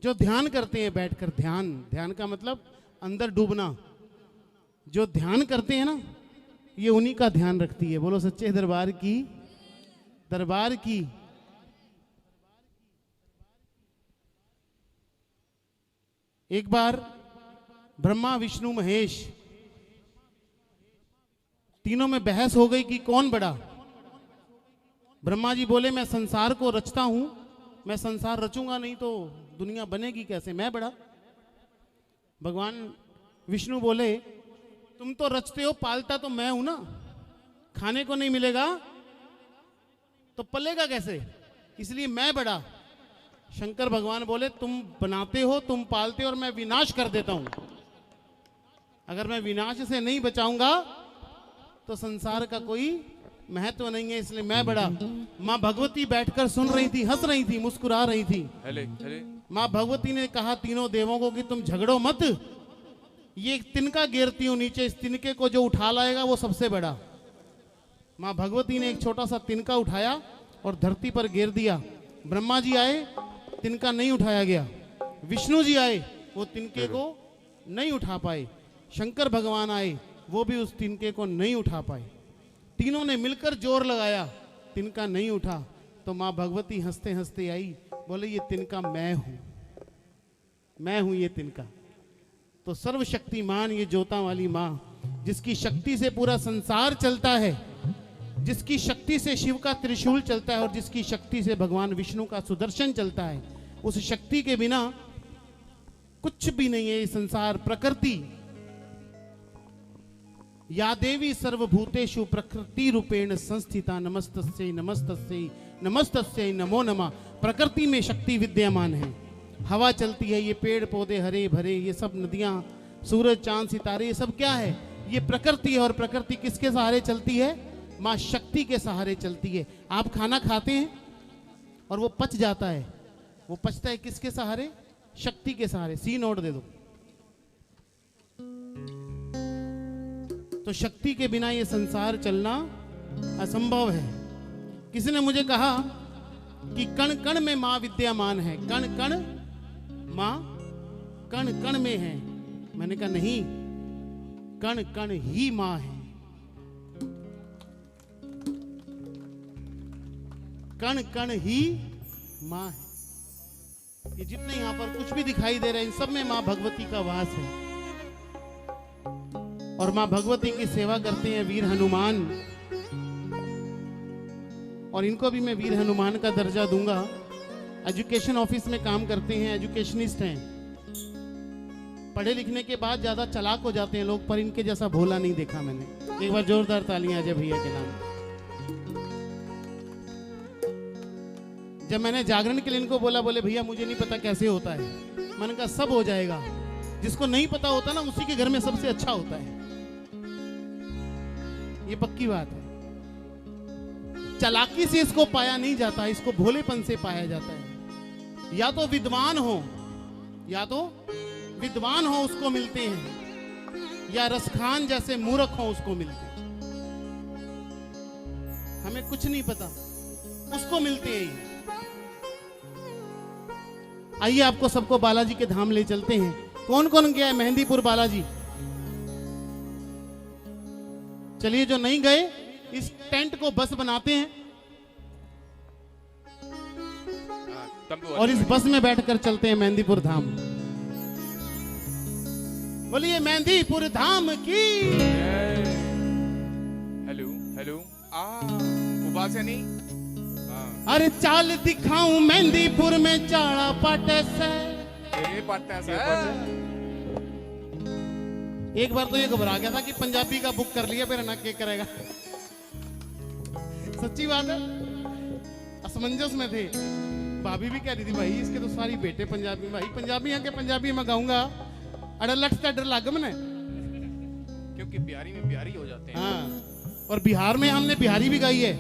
जो ध्यान करते हैं बैठकर, ध्यान, ध्यान का मतलब अंदर डूबना, जो ध्यान करते हैं ना, ये उन्हीं का ध्यान रखती है। बोलो सच्चे दरबार की, दरबार की। एक बार ब्रह्मा विष्णु महेश तीनों में बहस हो गई कि कौन बड़ा। ब्रह्मा जी बोले मैं संसार को रचता हूं, मैं संसार रचूंगा नहीं तो दुनिया बनेगी कैसे, मैं बड़ा। भगवान विष्णु बोले तुम तो रचते हो, पालता तो मैं हूं ना, खाने को नहीं मिलेगा तो पलेगा कैसे, इसलिए मैं बड़ा। शंकर भगवान बोले तुम बनाते हो, तुम पालते हो और मैं विनाश कर देता हूं। अगर मैं विनाश से नहीं बचाऊंगा तो संसार का कोई महत्व नहीं है, इसलिए मैं बड़ा। मां भगवती बैठकर सुन रही थी, हंस रही थी, मुस्कुरा रही थी। मां भगवती ने कहा तीनों देवों को कि तुम झगड़ो मत, ये एक तिनका गिरती हूं नीचे, इस तिनके को जो उठा लाएगा वो सबसे बड़ा। मां भगवती ने एक छोटा सा तिनका उठाया और धरती पर गिर दिया। ब्रह्मा जी आए, तिनका नहीं उठाया गया। विष्णु जी आए, वो तिनके को नहीं उठा पाए। शंकर भगवान आए, वो भी उस तिनके को नहीं उठा पाए। तीनों ने मिलकर जोर लगाया, तिनका नहीं उठा। तो मां भगवती हंसते हंसते आई, बोले ये तिनका मैं हूं, मैं हूं ये तिनका। तो सर्वशक्तिमान ये जोता वाली मां, जिसकी शक्ति से पूरा संसार चलता है, जिसकी शक्ति से शिव का त्रिशूल चलता है और जिसकी शक्ति से भगवान विष्णु का सुदर्शन चलता है, उस शक्ति के बिना कुछ भी नहीं है ये संसार। प्रकृति, या देवी सर्वभूतेषु प्रकृति रूपेण संस्थिता, नमस्तस्यै नमस्तस्यै नमस्तस्यै नमो नमः। प्रकृति में शक्ति विद्यमान है, हवा चलती है, ये पेड़ पौधे हरे भरे, ये सब नदियां, सूरज चांद सितारे, ये सब क्या है, ये प्रकृति है। और प्रकृति किसके सहारे चलती है, मां शक्ति के सहारे चलती है। आप खाना खाते हैं और वो पच जाता है, वो पचता है किसके सहारे, शक्ति के सहारे। सी नोट दे दो। तो शक्ति के बिना ये संसार चलना असंभव है। किसी ने मुझे कहा कि कण कण में मां विद्यमान है, कण कण मां कण कण में है। मैंने कहा नहीं, कण कण ही मां है, कण कण ही मां है। ये जितने यहां पर कुछ भी दिखाई दे रहे हैं, इन सब में मां भगवती का वास है। और मां भगवती की सेवा करते हैं वीर हनुमान, और इनको भी मैं वीर हनुमान का दर्जा दूंगा। एजुकेशन ऑफिस में काम करते हैं, एजुकेशनिस्ट हैं, पढ़े लिखने के बाद ज्यादा चालाक हो जाते हैं लोग, पर इनके जैसा भोला नहीं देखा मैंने। एक बार जोरदार तालियां अजय भैया के नाम। जब मैंने जागरण के लिए इनको बोला, बोले भैया मुझे नहीं पता कैसे होता है। मैंने कहा सब हो जाएगा, जिसको नहीं पता होता ना उसी के घर में सबसे अच्छा होता है, ये पक्की बात है। चालाकी से इसको पाया नहीं जाता, इसको भोलेपन से पाया जाता है। या तो विद्वान हो, या तो विद्वान हो उसको मिलते हैं, या रसखान जैसे मूर्ख हो उसको मिलते हैं। हमें कुछ नहीं पता, उसको मिलते हैं। आइए आपको सबको बालाजी के धाम ले चलते हैं। कौन कौन गया है मेहंदीपुर बालाजी? चलिए, जो नहीं गए इस टेंट को बस बनाते हैं और इस बस में बैठकर चलते हैं मेहंदीपुर धाम। बोलिए मेहंदीपुर धाम की। हेलो हेलो, उबास है नहीं। अरे चाल दिखाऊं मेहंदीपुर में चाड़ा पाटे से। एक बार तो ये घबरा गया था कि पंजाबी का बुक कर लिया, फिर ना क्या करेगा। सच्ची बात है, असमंजस में थे। भाभी भी कह रही थी भाई इसके तो सारी बेटे पंजाबी, भाई पंजाबी यहाँ के पंजाबी में गाऊंगा अड़ा लट का डर लाग मने, क्योंकि बिहारी में बिहारी हो जाते हैं। हाँ, और बिहार में हमने बिहारी भी गाई है।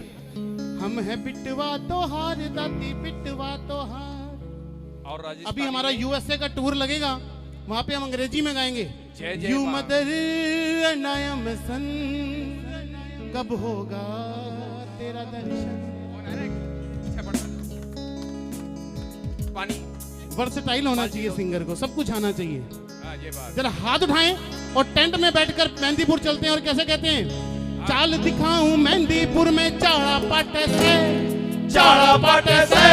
हम है बिटवा तो हार दाती बिटवा तो हार। और अभी हमारा यूएसए का टूर लगेगा, वहां पे हम अंग्रेजी में गाएंगे। जय जय यू मदर नायम सन, कब होगा तेरा दर्शन। पानी वर्सेटाइल होना चाहिए सिंगर को, सब कुछ आना चाहिए। हाँ, ये बात। जरा हाथ उठाएं और टेंट में बैठकर मेहंदीपुर चलते हैं और कैसे कहते हैं, चाल दिखाऊं मेहंदीपुर में चाड़ा पाटे से, चाड़ा पाटे से,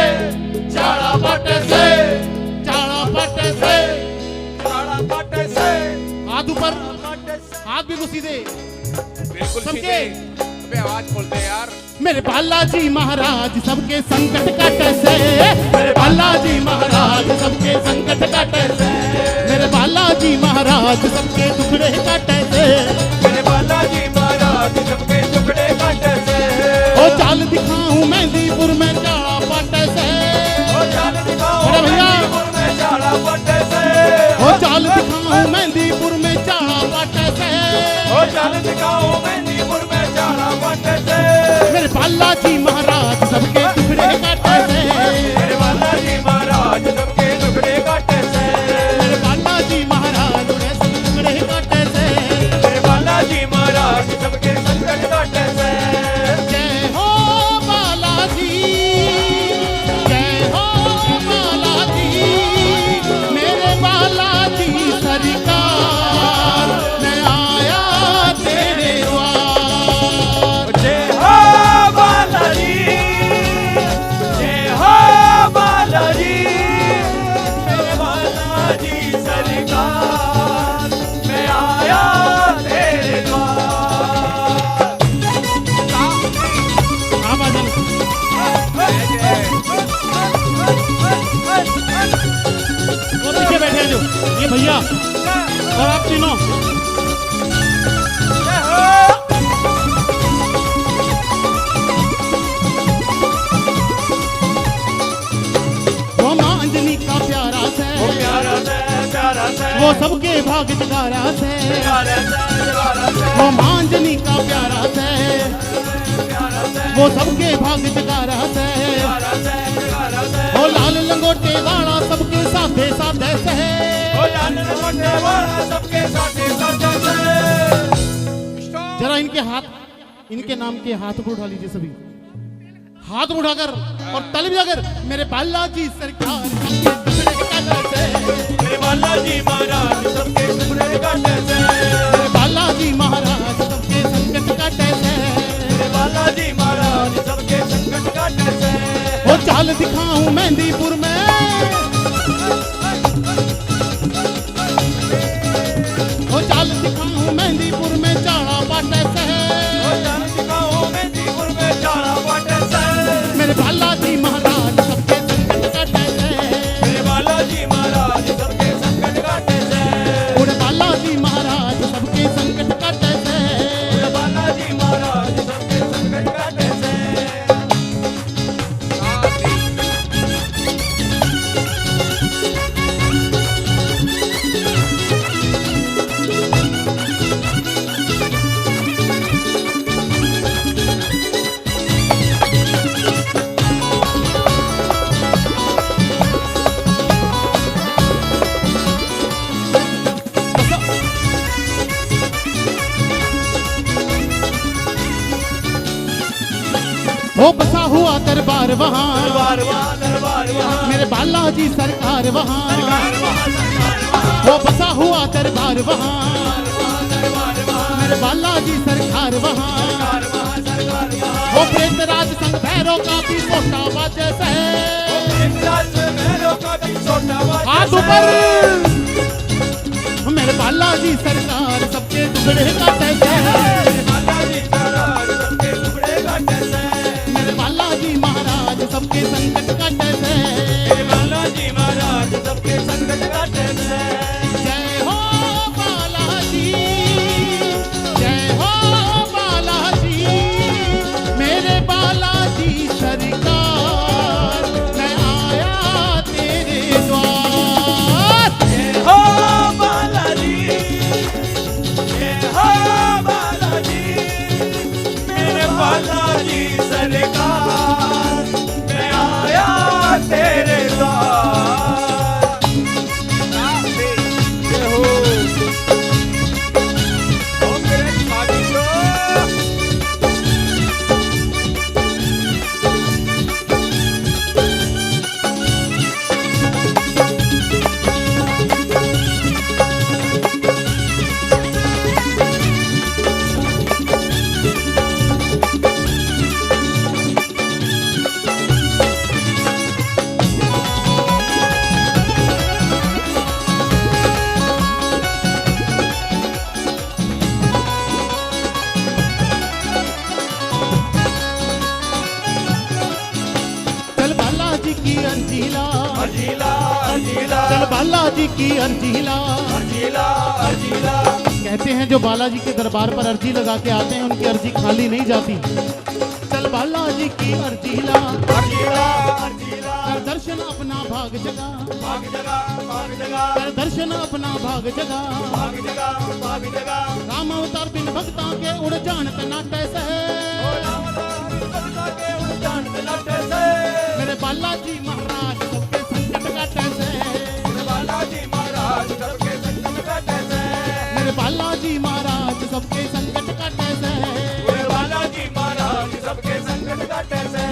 चाड़ा पाटे से, चाड़ा पाटे से, चाड़ा पाटे से, हाथ ऊपर, हाथ भी को सीधे बिल्कुल सबके। सीधे। अबे आवाज खोलते यार। मेरे बालाजी महाराज सबके संकट काटे से, मेरे बालाजी महाराज सबके संकट काटे से, मेरे बालाजी महाराज सबके टुकड़े काटे से, मेरे बालाजी महाराज सबके टुकड़े काटे से। ओ चाल दिखाऊं मेहंदीपुर में चाड़ा पाटे से, ओ चाल दिखाओ अरे भैया। मेहंदीपुर में चाड़ा पाटे से। ओ चाल दिखाऊं मेहंदीपुर में चाड़ा पाटे से, ओ चाल दिखाओ मेहंदीपुर में चाड़ा पाटे से। मेरे बालाजी महाराज सबके टुकड़े काटे से, मेरे बालाजी महाराज सबके टुकड़े काटे से। मेरे बालाजी महाराज सब टुकड़े काटे से। मेरे बालाजी महाराज सबके संकट काटे से। जय हो बालाजी, जय हो बालाजी, मेरे बालाजी सरकार, मैं आया तेरे द्वार। जय हो बालाजी, जय हो बालाजी, मेरे बालाजी सरकार, मैं आया तेरे द्वार। हाँ बादल, वो पीछे बैठे हैं जो, ये भैया और आप तीनों। वो माँ अंजनी का प्यारा से, प्यारा से, प्यारा से, वो सबके भाग जगारा से, प्यारा से, प्यारा से, वो माँ अंजनी का प्यारा से, प्यारा से, वो सबके भाग जगारा से, प्यारा से, प्यारा से। वो लाल लंगोटे वाला सबके साथे साथे से, ओ लाल लंगोटे वाला सबके साथे साथे से। जरा इनके हाथ, इनके नाम के हाथ पर उठा लीजिए सभी, हाथ उठाकर और ताली बजाकर, मेरे बालाजी सरकार सबके टुकड़े काटे से, मेरे बालाजी महाराज सबके टुकड़े काटे से। मेरे बालाजी महाराज सबके संकट काटे से। मेरे बालाजी महाराज सबके संकट काटे से। वो चाल दिखाऊं मेहंदीपुर में, वो चाल दिखाऊं मेहंदीपुर में चाड़ा पाटे से, ओ चाल दिखाओ मेहंदीपुर में चाड़ा पाटे से। मेरे बालाजी महाराज सबके संकट काटे से, मेरे बालाजी महाराज सबके संकट काटे से। मेरे बालाजी महाराज सबके संकट काटे से। मेरे बालाजी महाराज सबके संकट काटे से। वो बसा हुआ दरबार वहाँ, दरबार वहाँ, दरबार वहाँ, मेरे बालाजी सरकार वहाँ, दरबार वहाँ, सरकार वहाँ, वो बसा हुआ दरबार वहाँ, दरबार वहाँ, मेरे बालाजी सरकार वहाँ, दरबार वहाँ, सरकार वहाँ। वो प्रेतराज संग भैरव का भी छोटा बाजे से, एक राज महलों का भी छोटा बाजा हाथ से। ऊपर, मेरे बालाजी सरकार सबके टुकड़े काटे से, मेरे बालाजी महाराज सबके टुकड़े काटे से। मेरे बालाजी महाराज सबके संकट काटे से। मेरे बालाजी महाराज सबके संकट काटे से। जय हो बालाजी, जय हो बालाजी, मेरे बालाजी सरकार, मैं आया तेरे द्वार। जय हो बालाजी, जय हो बालाजी, मेरे बालाजी सरकार, मैं आया चल बालाजी की अर्जी ला। अर्जीला अर्जीला कहते हैं जो बालाजी के दरबार पर अर्जी लगा के आते हैं उनकी अर्जी खाली नहीं जाती। चल बालाजी की अर्जी ला। अर्जीला अर्जीला कर दर्शन अपना भाग जगा। भाग जगा भाग जगा कर दर्शन अपना भाग जगा। भाग जगा भाग जगा राम अवतार बिन भक्ता के उड़ जान नाटे से। ओ राम राम भक्ता के उड़ जान लटे से मेरे बालाजी महाराज सबके संकट काटे से। मेरे बालाजी महाराज सबके संकट काटे से मेरे बालाजी महाराज सबके संकट काटे से। मेरे बालाजी महाराज सबके संकट काटे से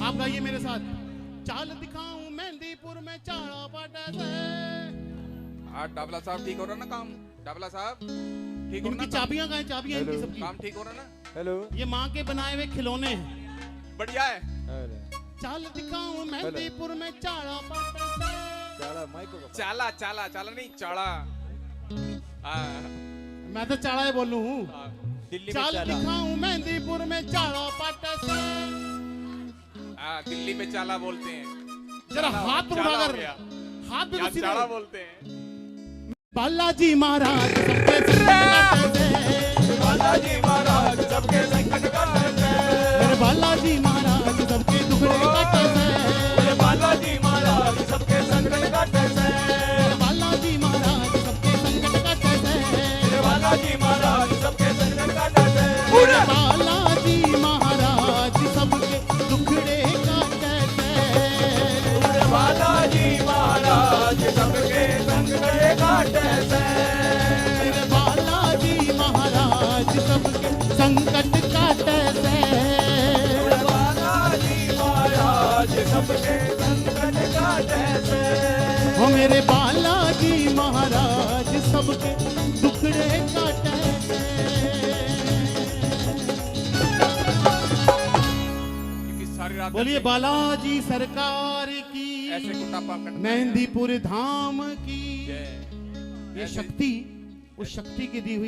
आप गाइए मेरे साथ। चाल दिखाऊं मेहंदीपुर में चाड़ा पाटे से। डाबला साहब ठीक हो रहा ना काम? डाबला साहब ठीक हो रहा इनकी ना? चाबियां कहाँ हैं? चाबियां इनकी सबकी। काम ठीक हो रहा ना? हेलो ये माँ के बनाए हुए खिलौने हैं। बढ़िया है। चाल दिखाऊं मेहंदीपुर में चाड़ा पाटे से। चाला चाला चाला नहीं चाड़ा। मैं तो चाड़ा ही बोलूं हूँ। दिल्ली चाल दिखाऊं मेहंदीपुर में चाड़ा पाटे से। दिल्ली में चाला बोलते हैं। जरा हाथ चाला हो उठाकर गया। हाथ भी यहाँ सीधे। चाड़ा बोलते हैं। बालाजी महाराज सबके संकट काटे से। बालाजी महाराज सबके संकट काटे से मेरे बालाजी महाराज सबके दुखड़े काटे से। मेरे बालाजी महाराज सबके संकट काटे से मेरे बालाजी महाराज सबके संकट काटे से। मेरे बालाजी महाराज सबके संकट काटे से मेरे बालाजी महाराज सबके दुखड़े काटे से। मेरे बालाजी महाराज सबके संकट काटे से मेरे बालाजी महाराज सबके संकट काटे से। मेरे बालाजी महाराज सबके संकट काटे से हो मेरे बालाजी महाराज सबके दुखड़े काटे से। क्योंकि सारी रात बोलिए बालाजी सरकार की। ऐसे कुटापा करते हैं। मेहंदीपुर धाम की। जय। ये शक्ति उस शक्ति की दी हुई